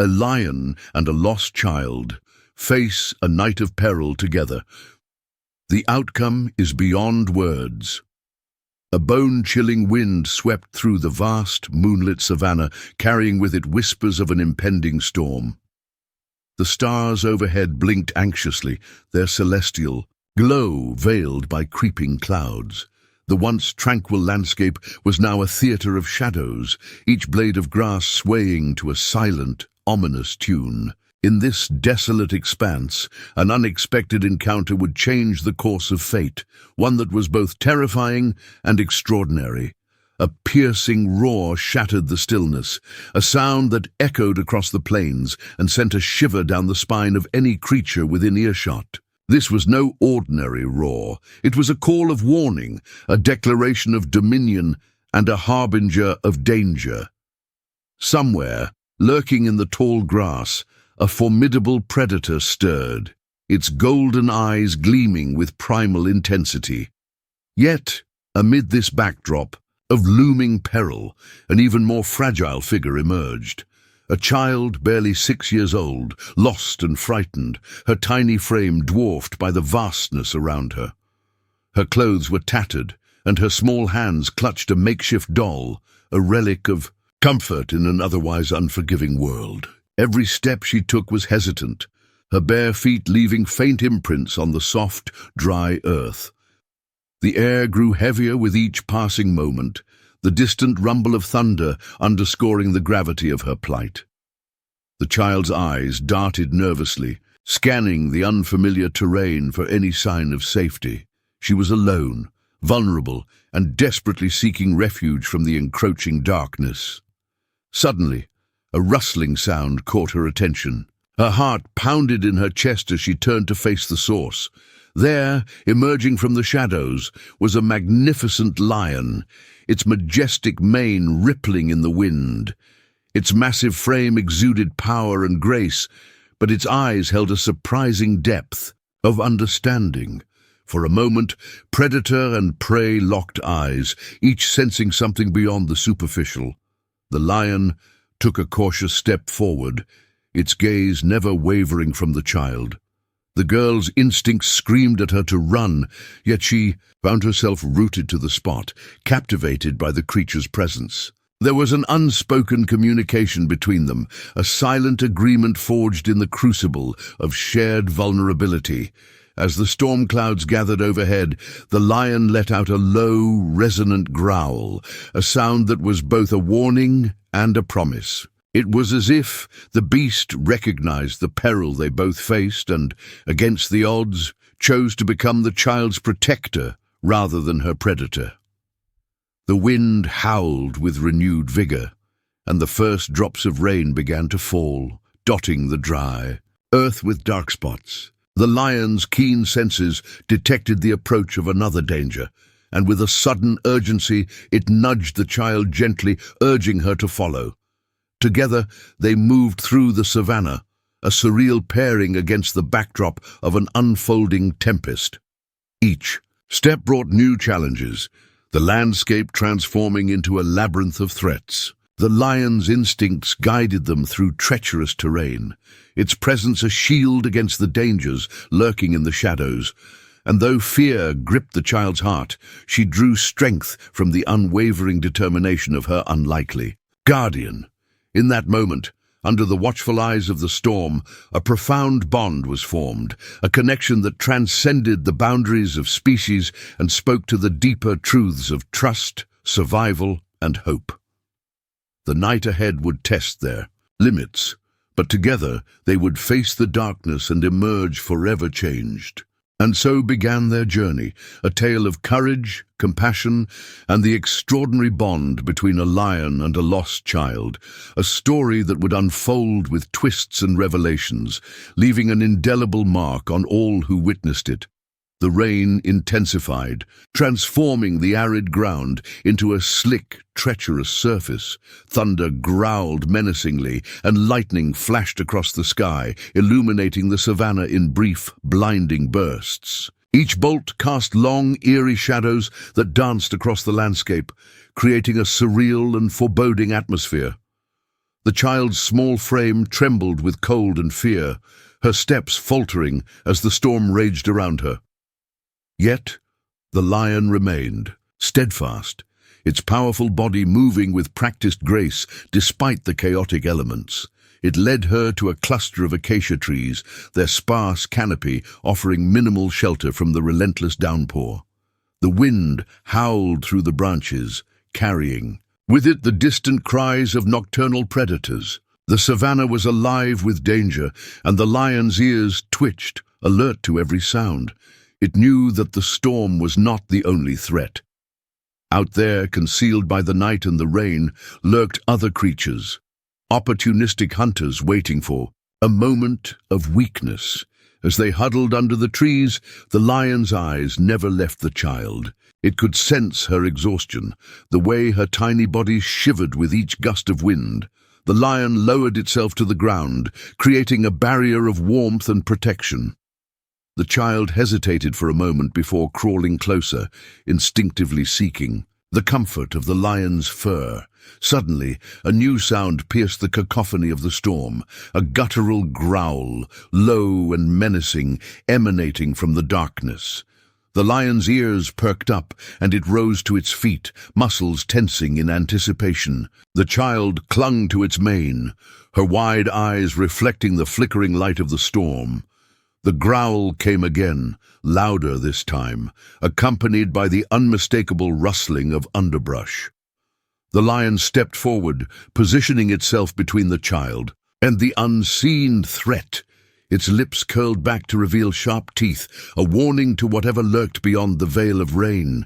A lion and a lost child face a night of peril together. The outcome is beyond words. A bone-chilling wind swept through the vast, moonlit savannah, carrying with it whispers of an impending storm. The stars overhead blinked anxiously, their celestial glow veiled by creeping clouds. The once tranquil landscape was now a theater of shadows, each blade of grass swaying to a silent, ominous tune. In this desolate expanse, an unexpected encounter would change the course of fate, one that was both terrifying and extraordinary. A piercing roar shattered the stillness, a sound that echoed across the plains and sent a shiver down the spine of any creature within earshot. This was no ordinary roar. It was a call of warning, a declaration of dominion, and a harbinger of danger. Somewhere, lurking in the tall grass, a formidable predator stirred, its golden eyes gleaming with primal intensity. Yet, amid this backdrop of looming peril, an even more fragile figure emerged. A child barely 6 years old, lost and frightened, her tiny frame dwarfed by the vastness around her. Her clothes were tattered, and her small hands clutched a makeshift doll, a relic of comfort in an otherwise unforgiving world. Every step she took was hesitant, her bare feet leaving faint imprints on the soft, dry earth. The air grew heavier with each passing moment, the distant rumble of thunder underscoring the gravity of her plight. The child's eyes darted nervously, scanning the unfamiliar terrain for any sign of safety. She was alone, vulnerable, and desperately seeking refuge from the encroaching darkness. Suddenly, a rustling sound caught her attention. Her heart pounded in her chest as she turned to face the source. There, emerging from the shadows, was a magnificent lion, its majestic mane rippling in the wind. Its massive frame exuded power and grace, but its eyes held a surprising depth of understanding. For a moment, predator and prey locked eyes, each sensing something beyond the superficial. The lion took a cautious step forward, its gaze never wavering from the child. The girl's instincts screamed at her to run, yet she found herself rooted to the spot, captivated by the creature's presence. There was an unspoken communication between them, a silent agreement forged in the crucible of shared vulnerability. As the storm clouds gathered overhead, the lion let out a low, resonant growl, a sound that was both a warning and a promise. It was as if the beast recognized the peril they both faced and, against the odds, chose to become the child's protector rather than her predator. The wind howled with renewed vigor, and the first drops of rain began to fall, dotting the dry earth with dark spots. The lion's keen senses detected the approach of another danger, and with a sudden urgency it nudged the child gently, urging her to follow. Together, they moved through the savannah, a surreal pairing against the backdrop of an unfolding tempest. Each step brought new challenges, the landscape transforming into a labyrinth of threats. The lion's instincts guided them through treacherous terrain, its presence a shield against the dangers lurking in the shadows. And though fear gripped the child's heart, she drew strength from the unwavering determination of her unlikely guardian. In that moment, under the watchful eyes of the storm, a profound bond was formed, a connection that transcended the boundaries of species and spoke to the deeper truths of trust, survival, and hope. The night ahead would test their limits, but together they would face the darkness and emerge forever changed. And so began their journey, a tale of courage, compassion, and the extraordinary bond between a lion and a lost child, a story that would unfold with twists and revelations, leaving an indelible mark on all who witnessed it. The rain intensified, transforming the arid ground into a slick, treacherous surface. Thunder growled menacingly, and lightning flashed across the sky, illuminating the savannah in brief, blinding bursts. Each bolt cast long, eerie shadows that danced across the landscape, creating a surreal and foreboding atmosphere. The child's small frame trembled with cold and fear, her steps faltering as the storm raged around her. Yet the lion remained, steadfast, its powerful body moving with practiced grace despite the chaotic elements. It led her to a cluster of acacia trees, their sparse canopy offering minimal shelter from the relentless downpour. The wind howled through the branches, carrying with it the distant cries of nocturnal predators. The savannah was alive with danger, and the lion's ears twitched, alert to every sound. It knew that the storm was not the only threat. Out there, concealed by the night and the rain, lurked other creatures, opportunistic hunters waiting for a moment of weakness. As they huddled under the trees, the lion's eyes never left the child. It could sense her exhaustion, the way her tiny body shivered with each gust of wind. The lion lowered itself to the ground, creating a barrier of warmth and protection. The child hesitated for a moment before crawling closer, instinctively seeking the comfort of the lion's fur. Suddenly, a new sound pierced the cacophony of the storm, a guttural growl, low and menacing, emanating from the darkness. The lion's ears perked up, and it rose to its feet, muscles tensing in anticipation. The child clung to its mane, her wide eyes reflecting the flickering light of the storm. The growl came again, louder this time, accompanied by the unmistakable rustling of underbrush. The lion stepped forward, positioning itself between the child and the unseen threat. Its lips curled back to reveal sharp teeth, a warning to whatever lurked beyond the veil of rain.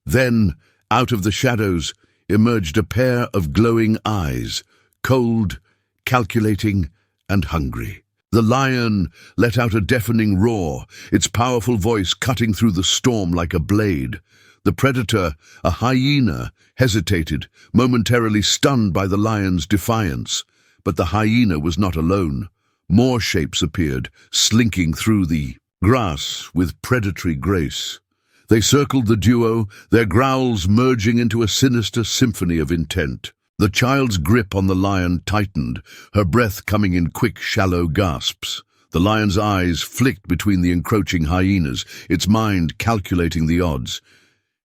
Then, out of the shadows, emerged a pair of glowing eyes, cold, calculating, and hungry. The lion let out a deafening roar, its powerful voice cutting through the storm like a blade. The predator, a hyena, hesitated, momentarily stunned by the lion's defiance. But the hyena was not alone. More shapes appeared, slinking through the grass with predatory grace. They circled the duo, their growls merging into a sinister symphony of intent. The child's grip on the lion tightened, her breath coming in quick, shallow gasps. The lion's eyes flicked between the encroaching hyenas, its mind calculating the odds.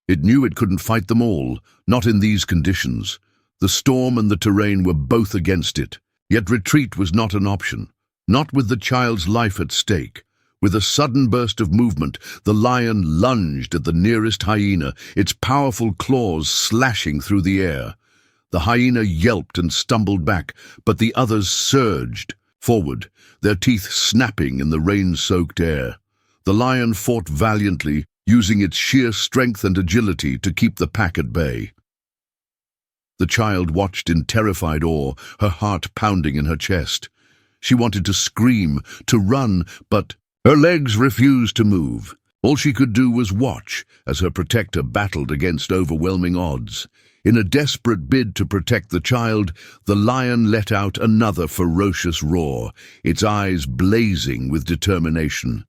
It knew it couldn't fight them all, not in these conditions. The storm and the terrain were both against it. Yet retreat was not an option, not with the child's life at stake. With a sudden burst of movement, the lion lunged at the nearest hyena, its powerful claws slashing through the air. The hyena yelped and stumbled back, but the others surged forward, their teeth snapping in the rain-soaked air. The lion fought valiantly, using its sheer strength and agility to keep the pack at bay. The child watched in terrified awe, her heart pounding in her chest. She wanted to scream, to run, but her legs refused to move. All she could do was watch as her protector battled against overwhelming odds. In a desperate bid to protect the child, the lion let out another ferocious roar, its eyes blazing with determination.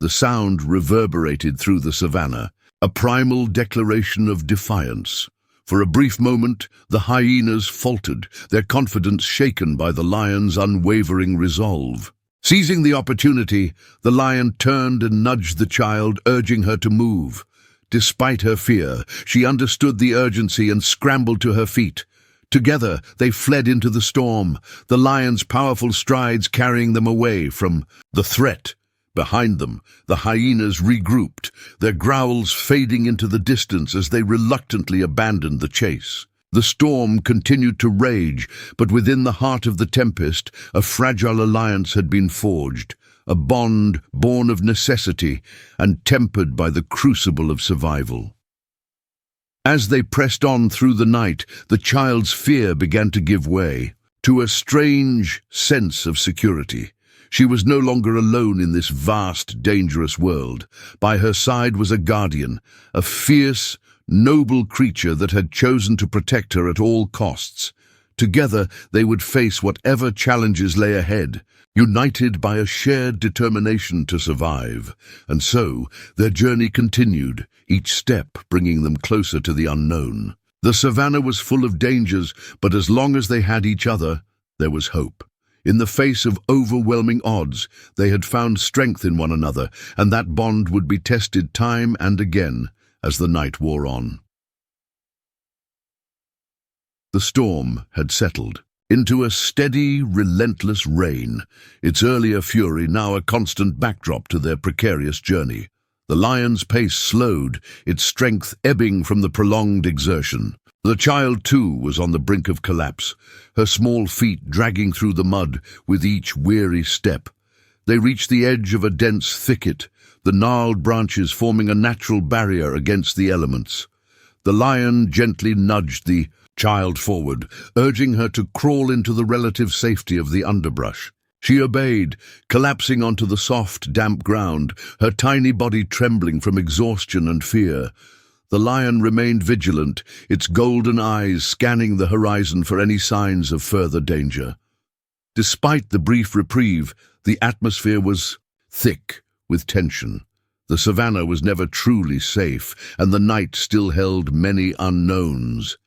The sound reverberated through the savannah, a primal declaration of defiance. For a brief moment, the hyenas faltered, their confidence shaken by the lion's unwavering resolve. Seizing the opportunity, the lion turned and nudged the child, urging her to move. Despite her fear, she understood the urgency and scrambled to her feet. Together, they fled into the storm, the lion's powerful strides carrying them away from the threat. Behind them, the hyenas regrouped, their growls fading into the distance as they reluctantly abandoned the chase. The storm continued to rage, but within the heart of the tempest, a fragile alliance had been forged, a bond born of necessity and tempered by the crucible of survival. As they pressed on through the night, the child's fear began to give way to a strange sense of security. She was no longer alone in this vast, dangerous world. By her side was a guardian, a fierce, noble creature that had chosen to protect her at all costs. Together, they would face whatever challenges lay ahead, united by a shared determination to survive. And so, their journey continued, each step bringing them closer to the unknown. The savannah was full of dangers, but as long as they had each other, There was hope. In the face of overwhelming odds, they had found strength in one another, and that bond would be tested time and again as the night wore on. The storm had settled into a steady, relentless rain, its earlier fury now a constant backdrop to their precarious journey. The lion's pace slowed, its strength ebbing from the prolonged exertion. The child, too, was on the brink of collapse, her small feet dragging through the mud with each weary step. They reached the edge of a dense thicket, the gnarled branches forming a natural barrier against the elements. The lion gently nudged the child forward, urging her to crawl into the relative safety of the underbrush. She obeyed, collapsing onto the soft, damp ground, her tiny body trembling from exhaustion and fear. The lion remained vigilant, its golden eyes scanning the horizon for any signs of further danger. Despite the brief reprieve, the atmosphere was thick with tension. The savannah was never truly safe, and the night still held many unknowns.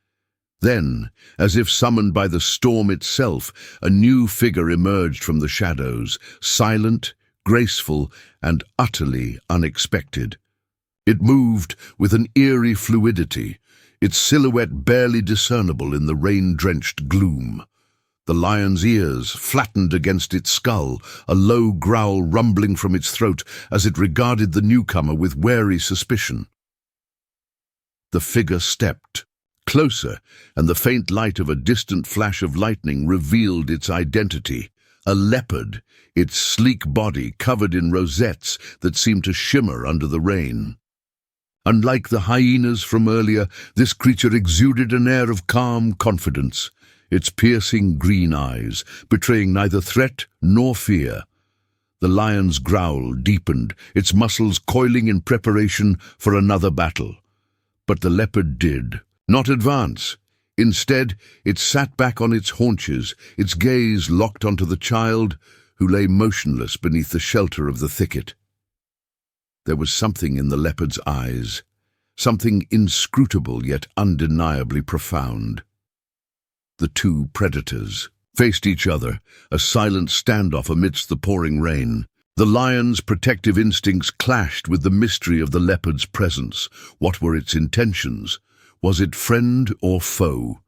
Then, as if summoned by the storm itself, a new figure emerged from the shadows, silent, graceful, and utterly unexpected. It moved with an eerie fluidity, its silhouette barely discernible in the rain-drenched gloom. The lion's ears flattened against its skull, a low growl rumbling from its throat as it regarded the newcomer with wary suspicion. The figure stepped closer, and the faint light of a distant flash of lightning revealed its identity. A leopard, its sleek body covered in rosettes that seemed to shimmer under the rain. Unlike the hyenas from earlier, this creature exuded an air of calm confidence, its piercing green eyes betraying neither threat nor fear. The lion's growl deepened, its muscles coiling in preparation for another battle. But the leopard did not advance. Instead, it sat back on its haunches, its gaze locked onto the child, who lay motionless beneath the shelter of the thicket. There was something in the leopard's eyes, something inscrutable yet undeniably profound. The two predators faced each other, a silent standoff amidst the pouring rain. The lion's protective instincts clashed with the mystery of the leopard's presence. What were its intentions? Was it friend or foe?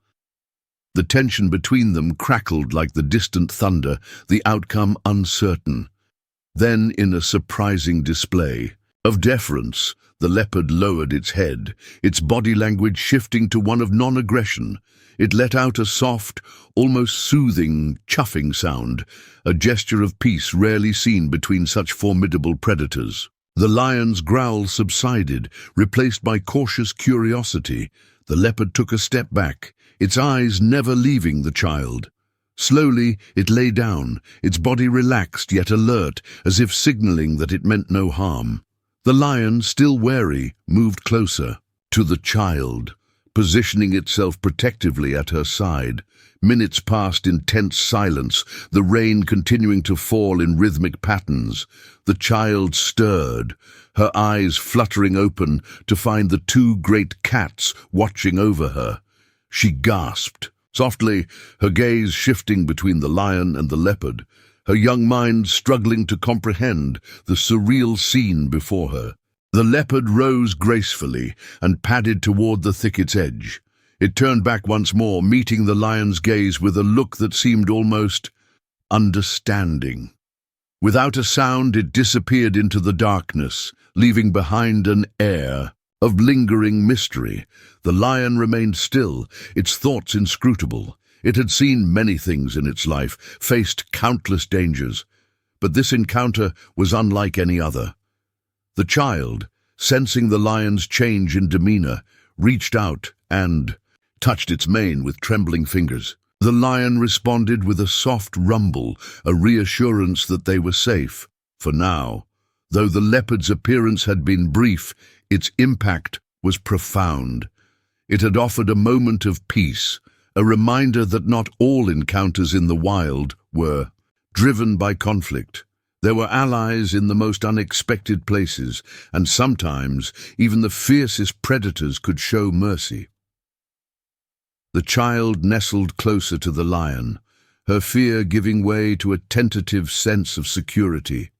The tension between them crackled like the distant thunder, the outcome uncertain. Then, in a surprising display of deference, the leopard lowered its head, its body language shifting to one of non-aggression. It let out a soft, almost soothing, chuffing sound, a gesture of peace rarely seen between such formidable predators. The lion's growl subsided, replaced by cautious curiosity. The leopard took a step back, its eyes never leaving the child. Slowly, it lay down, its body relaxed yet alert, as if signaling that it meant no harm. The lion, still wary, moved closer to the child, positioning itself protectively at her side. Minutes passed in tense silence, the rain continuing to fall in rhythmic patterns. The child stirred, her eyes fluttering open to find the two great cats watching over her. She gasped softly, her gaze shifting between the lion and the leopard, her young mind struggling to comprehend the surreal scene before her. The leopard rose gracefully and padded toward the thicket's edge. It turned back once more, meeting the lion's gaze with a look that seemed almost understanding. Without a sound, it disappeared into the darkness, leaving behind an air of lingering mystery. The lion remained still, its thoughts inscrutable. It had seen many things in its life, faced countless dangers, but this encounter was unlike any other. The child, sensing the lion's change in demeanor, reached out and touched its mane with trembling fingers. The lion responded with a soft rumble, a reassurance that they were safe, for now. Though the leopard's appearance had been brief, its impact was profound. It had offered a moment of peace, a reminder that not all encounters in the wild were driven by conflict. There were allies in the most unexpected places, and sometimes even the fiercest predators could show mercy. The child nestled closer to the lion, her fear giving way to a tentative sense of security.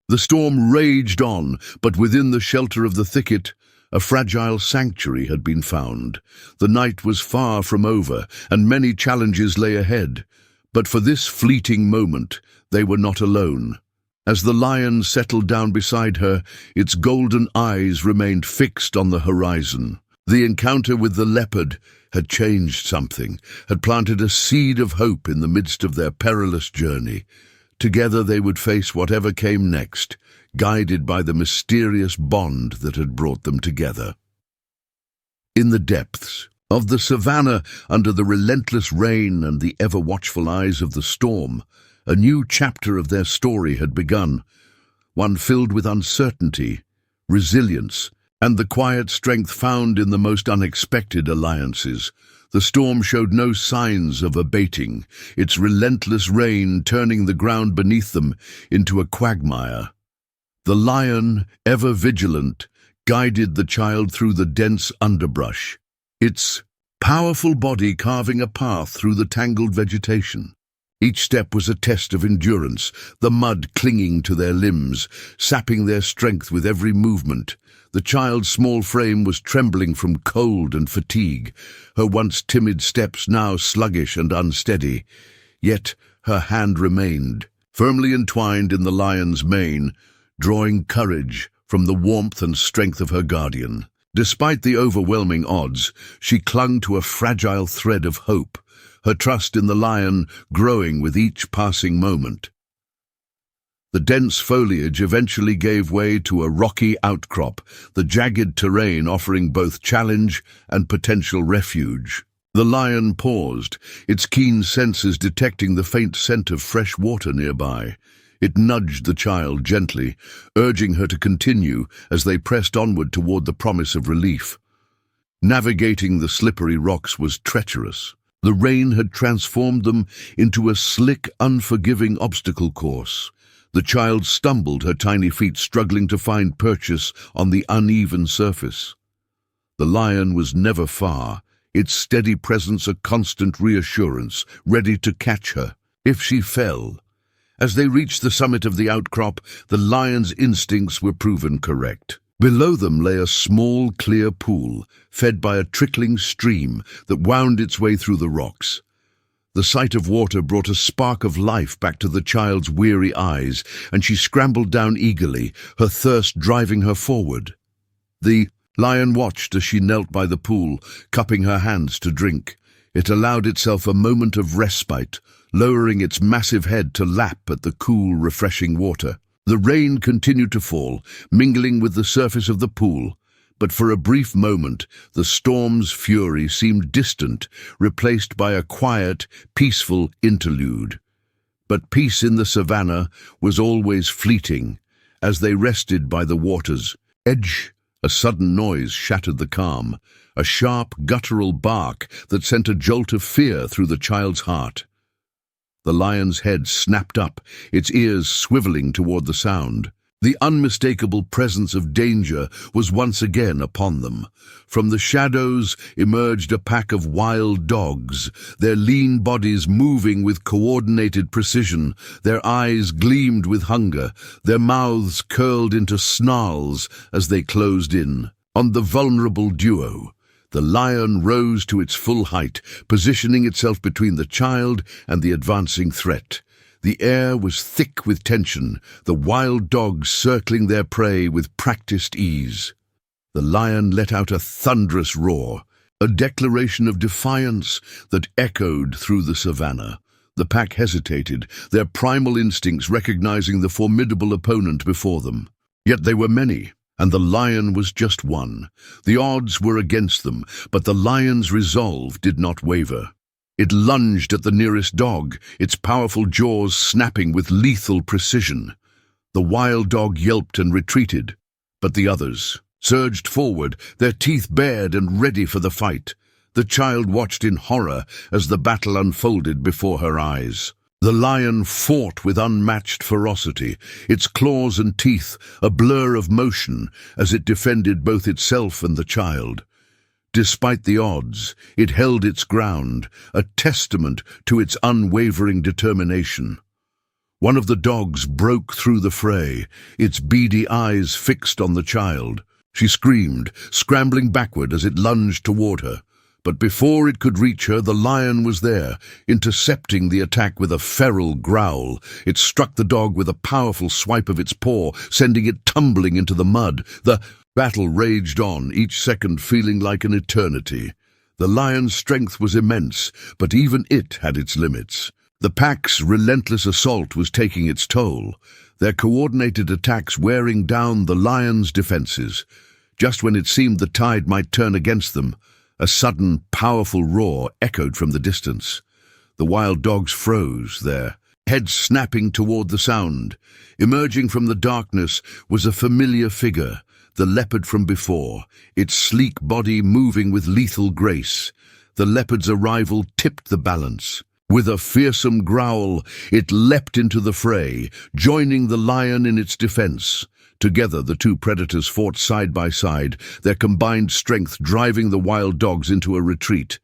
The storm raged on, but within the shelter of the thicket, a fragile sanctuary had been found. The night was far from over, and many challenges lay ahead. But for this fleeting moment, they were not alone. As the lion settled down beside her, its golden eyes remained fixed on the horizon. The encounter with the leopard had changed something, had planted a seed of hope in the midst of their perilous journey. Together they would face whatever came next, guided by the mysterious bond that had brought them together. In the depths of the savannah, under the relentless rain and the ever-watchful eyes of the storm, a new chapter of their story had begun, one filled with uncertainty, resilience, and the quiet strength found in the most unexpected alliances. The storm showed no signs of abating, its relentless rain turning the ground beneath them into a quagmire. The lion, ever vigilant, guided the child through the dense underbrush, its powerful body carving a path through the tangled vegetation. Each step was a test of endurance, the mud clinging to their limbs, sapping their strength with every movement. The child's small frame was trembling from cold and fatigue, her once timid steps now sluggish and unsteady. Yet her hand remained, firmly entwined in the lion's mane, drawing courage from the warmth and strength of her guardian. Despite the overwhelming odds, she clung to a fragile thread of hope, her trust in the lion growing with each passing moment. The dense foliage eventually gave way to a rocky outcrop, the jagged terrain offering both challenge and potential refuge. The lion paused, its keen senses detecting the faint scent of fresh water nearby. It nudged the child gently, urging her to continue as they pressed onward toward the promise of relief. Navigating the slippery rocks was treacherous. The rain had transformed them into a slick, unforgiving obstacle course. The child stumbled, her tiny feet struggling to find purchase on the uneven surface. The lion was never far, its steady presence a constant reassurance, ready to catch her if she fell. As they reached the summit of the outcrop, the lion's instincts were proven correct. Below them lay a small, clear pool, fed by a trickling stream that wound its way through the rocks. The sight of water brought a spark of life back to the child's weary eyes, and she scrambled down eagerly, her thirst driving her forward. The lion watched as she knelt by the pool, cupping her hands to drink. It allowed itself a moment of respite, lowering its massive head to lap at the cool, refreshing water. The rain continued to fall, mingling with the surface of the pool, but for a brief moment the storm's fury seemed distant, replaced by a quiet, peaceful interlude. But peace in the savannah was always fleeting. As they rested by the water's edge, a sudden noise shattered the calm, a sharp, guttural bark that sent a jolt of fear through the child's heart. The lion's head snapped up, its ears swiveling toward the sound. The unmistakable presence of danger was once again upon them. From the shadows emerged a pack of wild dogs, their lean bodies moving with coordinated precision, their eyes gleamed with hunger, their mouths curled into snarls as they closed in. On the vulnerable duo, the lion rose to its full height, positioning itself between the child and the advancing threat. The air was thick with tension, the wild dogs circling their prey with practiced ease. The lion let out a thunderous roar, a declaration of defiance that echoed through the savannah. The pack hesitated, their primal instincts recognizing the formidable opponent before them. Yet they were many, and the lion was just one. The odds were against them, but the lion's resolve did not waver. It lunged at the nearest dog, its powerful jaws snapping with lethal precision. The wild dog yelped and retreated, but the others surged forward, their teeth bared and ready for the fight. The child watched in horror as the battle unfolded before her eyes. The lion fought with unmatched ferocity, its claws and teeth a blur of motion as it defended both itself and the child. Despite the odds, it held its ground, a testament to its unwavering determination. One of the dogs broke through the fray, its beady eyes fixed on the child. She screamed, scrambling backward as it lunged toward her. But before it could reach her, the lion was there, intercepting the attack with a feral growl. It struck the dog with a powerful swipe of its paw, sending it tumbling into the mud. The battle raged on, each second feeling like an eternity. The lion's strength was immense, but even it had its limits. The pack's relentless assault was taking its toll, their coordinated attacks wearing down the lion's defenses. Just when it seemed the tide might turn against them, a sudden, powerful roar echoed from the distance. The wild dogs froze, their heads snapping toward the sound. Emerging from the darkness was a familiar figure, the leopard from before, its sleek body moving with lethal grace. The leopard's arrival tipped the balance. With a fearsome growl, it leapt into the fray, joining the lion in its defense. Together, the two predators fought side by side, their combined strength driving the wild dogs into a retreat.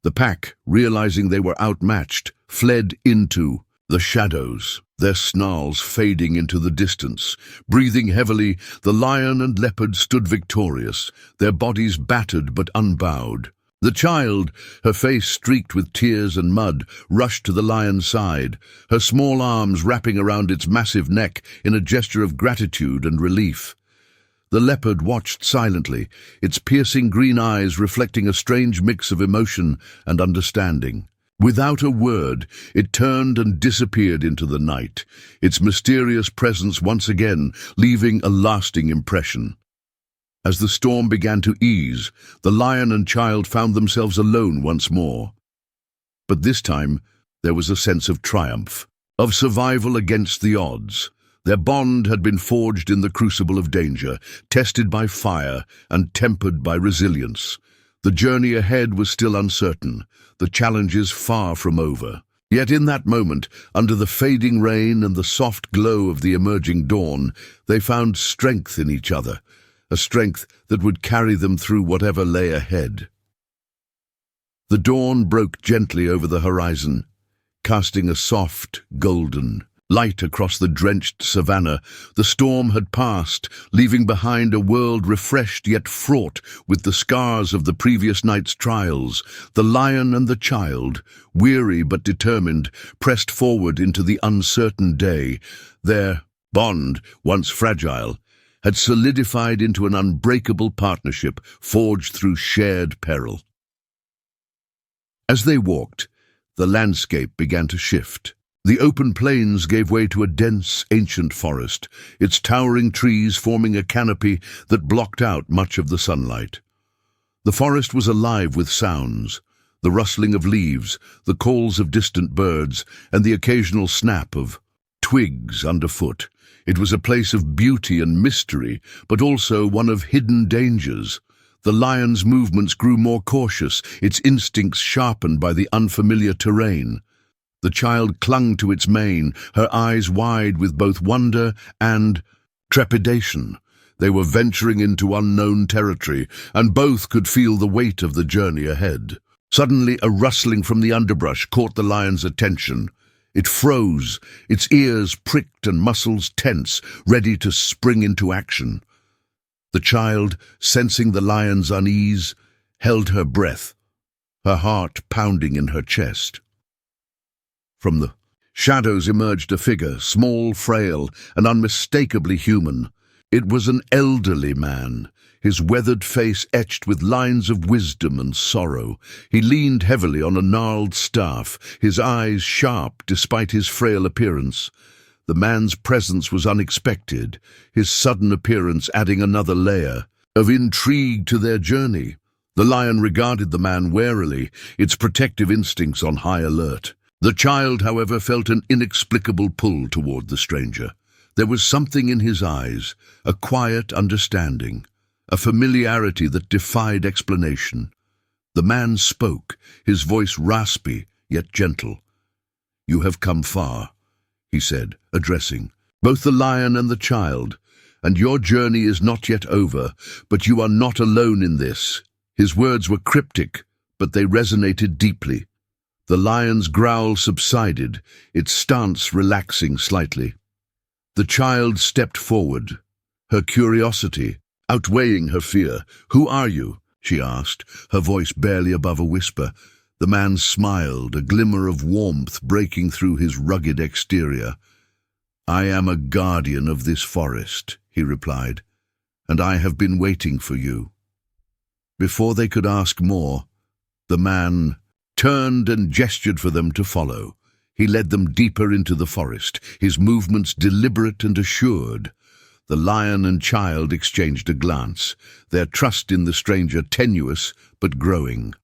The pack, realizing they were outmatched, fled into the shadows, their snarls fading into the distance. Breathing heavily, the lion and leopard stood victorious, their bodies battered but unbowed. The child, her face streaked with tears and mud, rushed to the lion's side, her small arms wrapping around its massive neck in a gesture of gratitude and relief. The leopard watched silently, its piercing green eyes reflecting a strange mix of emotion and understanding. Without a word, it turned and disappeared into the night, its mysterious presence once again leaving a lasting impression. As the storm began to ease, the lion and child found themselves alone once more. But this time, there was a sense of triumph, of survival against the odds. Their bond had been forged in the crucible of danger, tested by fire and tempered by resilience. The journey ahead was still uncertain, the challenges far from over. Yet in that moment, under the fading rain and the soft glow of the emerging dawn, they found strength in each other, a strength that would carry them through whatever lay ahead. The dawn broke gently over the horizon, casting a soft, golden light across the drenched savannah. The storm had passed, leaving behind a world refreshed yet fraught with the scars of the previous night's trials. The lion and the child, weary but determined, pressed forward into the uncertain day. Their bond, once fragile, had solidified into an unbreakable partnership forged through shared peril. As they walked, the landscape began to shift. The open plains gave way to a dense, ancient forest, its towering trees forming a canopy that blocked out much of the sunlight. The forest was alive with sounds, the rustling of leaves, the calls of distant birds, and the occasional snap of twigs underfoot. It was a place of beauty and mystery, but also one of hidden dangers. The lion's movements grew more cautious, its instincts sharpened by the unfamiliar terrain. The child clung to its mane, her eyes wide with both wonder and trepidation. They were venturing into unknown territory, and both could feel the weight of the journey ahead. Suddenly, a rustling from the underbrush caught the lion's attention. It froze, its ears pricked and muscles tense, ready to spring into action. The child, sensing the lion's unease, held her breath, her heart pounding in her chest. From the shadows emerged a figure, small, frail, and unmistakably human. It was an elderly man, his weathered face etched with lines of wisdom and sorrow. He leaned heavily on a gnarled staff, his eyes sharp despite his frail appearance. The man's presence was unexpected, his sudden appearance adding another layer of intrigue to their journey. The lion regarded the man warily, its protective instincts on high alert. The child, however, felt an inexplicable pull toward the stranger. There was something in his eyes, a quiet understanding, a familiarity that defied explanation. The man spoke, his voice raspy yet gentle. "You have come far," he said, addressing both the lion and the child, "and your journey is not yet over, but you are not alone in this." His words were cryptic, but they resonated deeply. The lion's growl subsided, its stance relaxing slightly. The child stepped forward, her curiosity outweighing her fear. "Who are you?" she asked, her voice barely above a whisper. The man smiled, a glimmer of warmth breaking through his rugged exterior. "I am a guardian of this forest," he replied, "and I have been waiting for you." Before they could ask more, the man turned and gestured for them to follow. He led them deeper into the forest, his movements deliberate and assured. The lion and child exchanged a glance, their trust in the stranger tenuous but growing.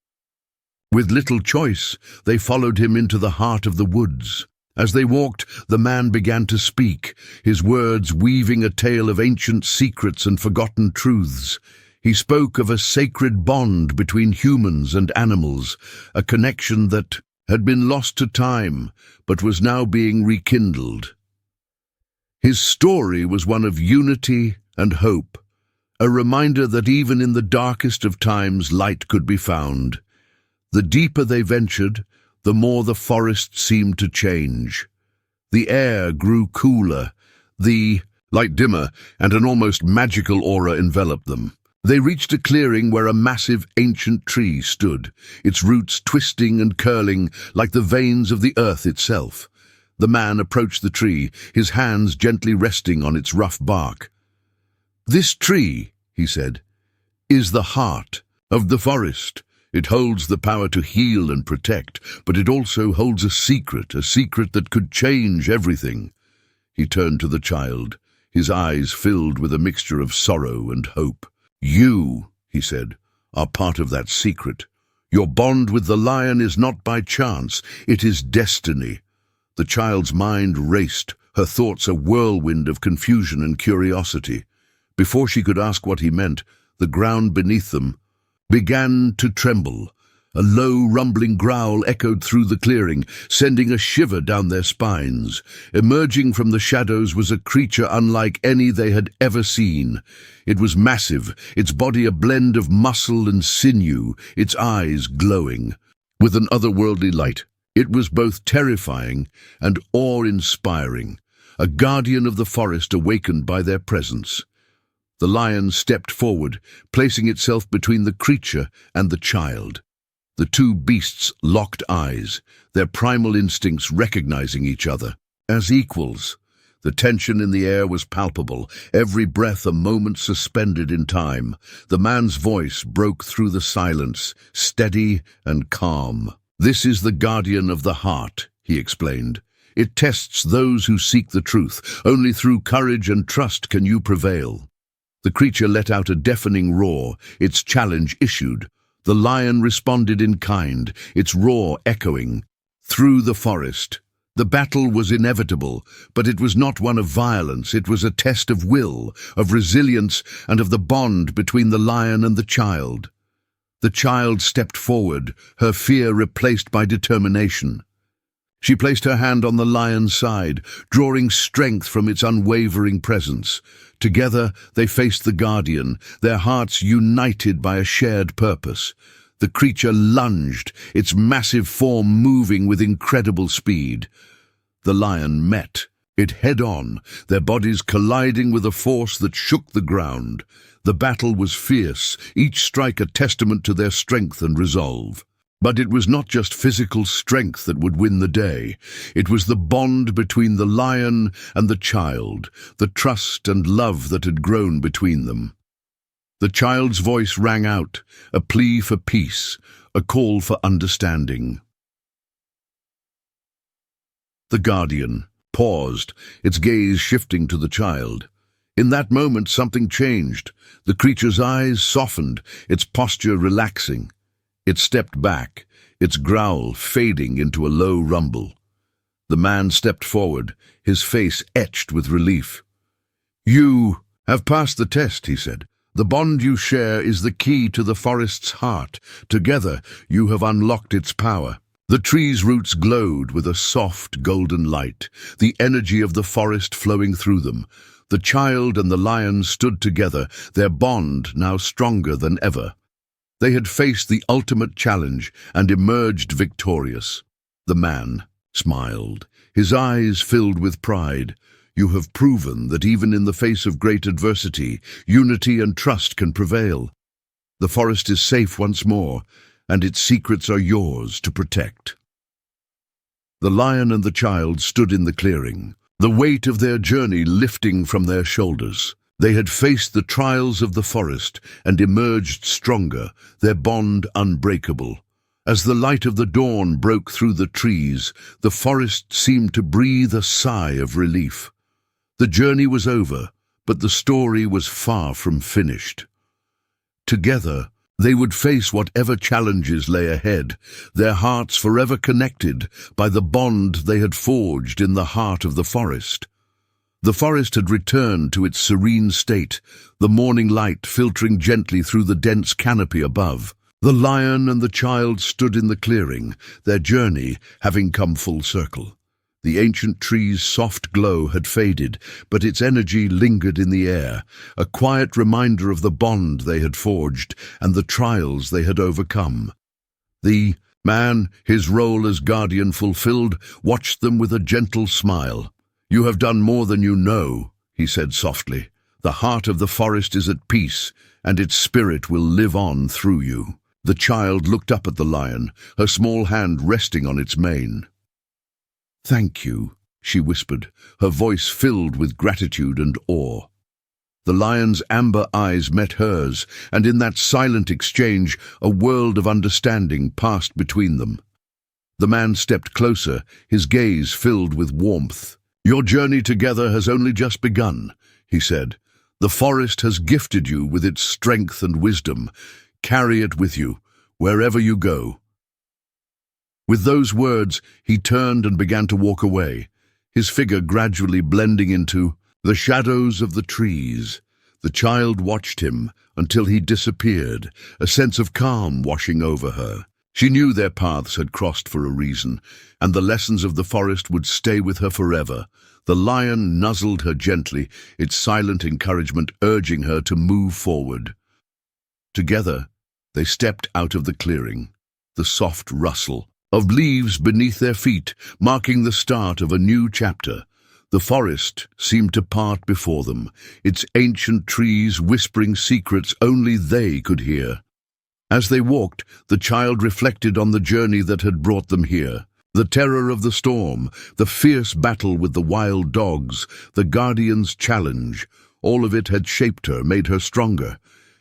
With little choice, they followed him into the heart of the woods. As they walked, the man began to speak, his words weaving a tale of ancient secrets and forgotten truths. He spoke of a sacred bond between humans and animals, a connection that had been lost to time, but was now being rekindled. His story was one of unity and hope, a reminder that even in the darkest of times light could be found. The deeper they ventured, the more the forest seemed to change. The air grew cooler, the light dimmer, and an almost magical aura enveloped them. They reached a clearing where a massive ancient tree stood, its roots twisting and curling like the veins of the earth itself. The man approached the tree, his hands gently resting on its rough bark. "This tree," he said, "is the heart of the forest. It holds the power to heal and protect, but it also holds a secret that could change everything." He turned to the child, his eyes filled with a mixture of sorrow and hope. "You," he said, "are part of that secret. Your bond with the lion is not by chance, it is destiny." The child's mind raced, her thoughts a whirlwind of confusion and curiosity. Before she could ask what he meant, the ground beneath them began to tremble. A low, rumbling growl echoed through the clearing, sending a shiver down their spines. Emerging from the shadows was a creature unlike any they had ever seen. It was massive, its body a blend of muscle and sinew, its eyes glowing with an otherworldly light. It was both terrifying and awe-inspiring, a guardian of the forest awakened by their presence. The lion stepped forward, placing itself between the creature and the child. The two beasts locked eyes, their primal instincts recognizing each other as equals. The tension in the air was palpable, every breath a moment suspended in time. The man's voice broke through the silence, steady and calm. "This is the guardian of the heart," he explained. "It tests those who seek the truth. Only through courage and trust can you prevail." The creature let out a deafening roar, its challenge issued. The lion responded in kind, its roar echoing through the forest. The battle was inevitable, but it was not one of violence. It was a test of will, of resilience, and of the bond between the lion and the child. The child stepped forward, her fear replaced by determination. She placed her hand on the lion's side, drawing strength from its unwavering presence. Together they faced the guardian, their hearts united by a shared purpose. The creature lunged, its massive form moving with incredible speed. The lion met it head-on, their bodies colliding with a force that shook the ground. The battle was fierce, each strike a testament to their strength and resolve. But it was not just physical strength that would win the day. It was the bond between the lion and the child, the trust and love that had grown between them. The child's voice rang out, a plea for peace, a call for understanding. The guardian paused, its gaze shifting to the child. In that moment, something changed. The creature's eyes softened, its posture relaxing. It stepped back, its growl fading into a low rumble. The man stepped forward, his face etched with relief. "You have passed the test," he said. "The bond you share is the key to the forest's heart. Together, you have unlocked its power." The tree's roots glowed with a soft, golden light, the energy of the forest flowing through them. The child and the lion stood together, their bond now stronger than ever. They had faced the ultimate challenge and emerged victorious. The man smiled, his eyes filled with pride. You have proven that even in the face of great adversity, unity and trust can prevail. The forest is safe once more, and its secrets are yours to protect. The lion and the child stood in the clearing, the weight of their journey lifting from their shoulders. They had faced the trials of the forest and emerged stronger, their bond unbreakable. As the light of the dawn broke through the trees, the forest seemed to breathe a sigh of relief. The journey was over, but the story was far from finished. Together, they would face whatever challenges lay ahead, their hearts forever connected by the bond they had forged in the heart of the forest. The forest had returned to its serene state, the morning light filtering gently through the dense canopy above. The lion and the child stood in the clearing, their journey having come full circle. The ancient tree's soft glow had faded, but its energy lingered in the air, a quiet reminder of the bond they had forged and the trials they had overcome. The man, his role as guardian fulfilled, watched them with a gentle smile. "You have done more than you know," he said softly. "The heart of the forest is at peace, and its spirit will live on through you." The child looked up at the lion, her small hand resting on its mane. "Thank you," she whispered, her voice filled with gratitude and awe. The lion's amber eyes met hers, and in that silent exchange, a world of understanding passed between them. The man stepped closer, his gaze filled with warmth. "Your journey together has only just begun," he said. "The forest has gifted you with its strength and wisdom. Carry it with you, wherever you go." With those words, he turned and began to walk away, his figure gradually blending into the shadows of the trees. The child watched him until he disappeared, a sense of calm washing over her. She knew their paths had crossed for a reason, and the lessons of the forest would stay with her forever. The lion nuzzled her gently, its silent encouragement urging her to move forward. Together, they stepped out of the clearing, the soft rustle of leaves beneath their feet, marking the start of a new chapter. The forest seemed to part before them, its ancient trees whispering secrets only they could hear. As they walked, the child reflected on the journey that had brought them here. The terror of the storm, the fierce battle with the wild dogs, the guardian's challenge, all of it had shaped her, made her stronger.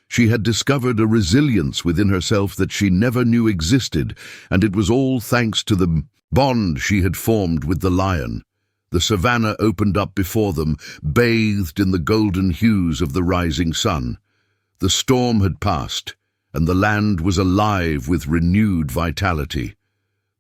She had discovered a resilience within herself that she never knew existed, and it was all thanks to the bond she had formed with the lion. The savannah opened up before them, bathed in the golden hues of the rising sun. The storm had passed, and the land was alive with renewed vitality.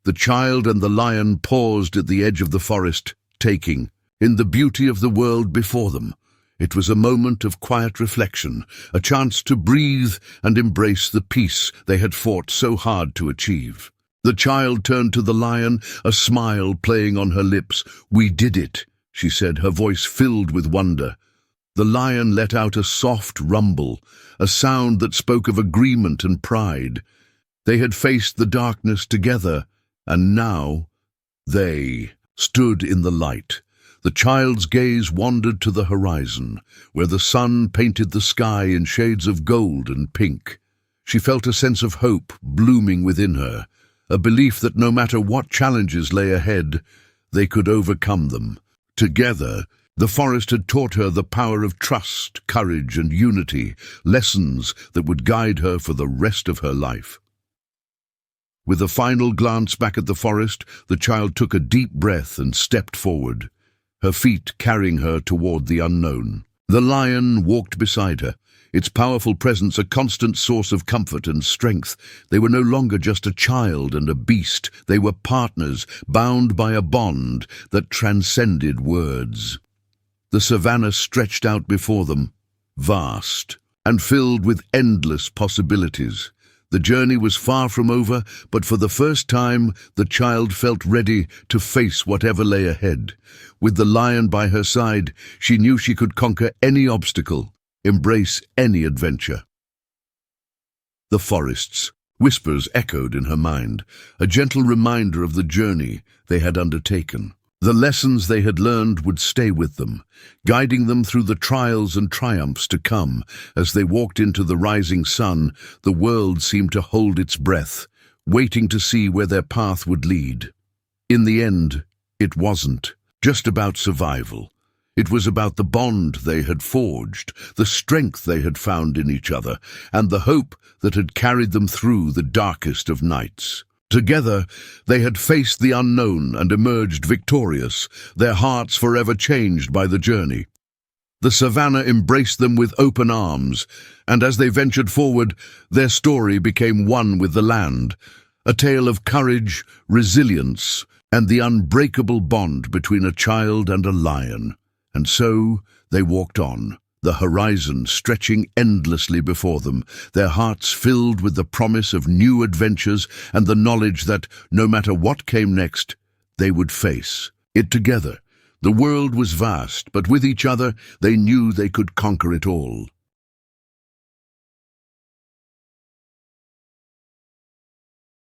The child and the lion paused at the edge of the forest, taking in the beauty of the world before them. It was a moment of quiet reflection, a chance to breathe and embrace the peace they had fought so hard to achieve. The child turned to the lion, a smile playing on her lips. "We did it," she said, her voice filled with wonder. The lion let out a soft rumble, a sound that spoke of agreement and pride. They had faced the darkness together, and now they stood in the light. The child's gaze wandered to the horizon, where the sun painted the sky in shades of gold and pink. She felt a sense of hope blooming within her, a belief that no matter what challenges lay ahead, they could overcome them. Together, the forest had taught her the power of trust, courage, and unity, lessons that would guide her for the rest of her life. With a final glance back at the forest, the child took a deep breath and stepped forward, her feet carrying her toward the unknown. The lion walked beside her, its powerful presence a constant source of comfort and strength. They were no longer just a child and a beast. They were partners, bound by a bond that transcended words. The savannah stretched out before them, vast and filled with endless possibilities. The journey was far from over, but for the first time, the child felt ready to face whatever lay ahead. With the lion by her side, she knew she could conquer any obstacle, embrace any adventure. The forests. Whispers echoed in her mind, a gentle reminder of the journey they had undertaken. The lessons they had learned would stay with them, guiding them through the trials and triumphs to come. As they walked into the rising sun, the world seemed to hold its breath, waiting to see where their path would lead. In the end, it wasn't just about survival. It was about the bond they had forged, the strength they had found in each other, and the hope that had carried them through the darkest of nights. Together, they had faced the unknown and emerged victorious, their hearts forever changed by the journey. The savannah embraced them with open arms, and as they ventured forward, their story became one with the land, a tale of courage, resilience, and the unbreakable bond between a child and a lion. And so they walked on, the horizon stretching endlessly before them, their hearts filled with the promise of new adventures and the knowledge that, no matter what came next, they would face it together. The world was vast, but with each other they knew they could conquer it all.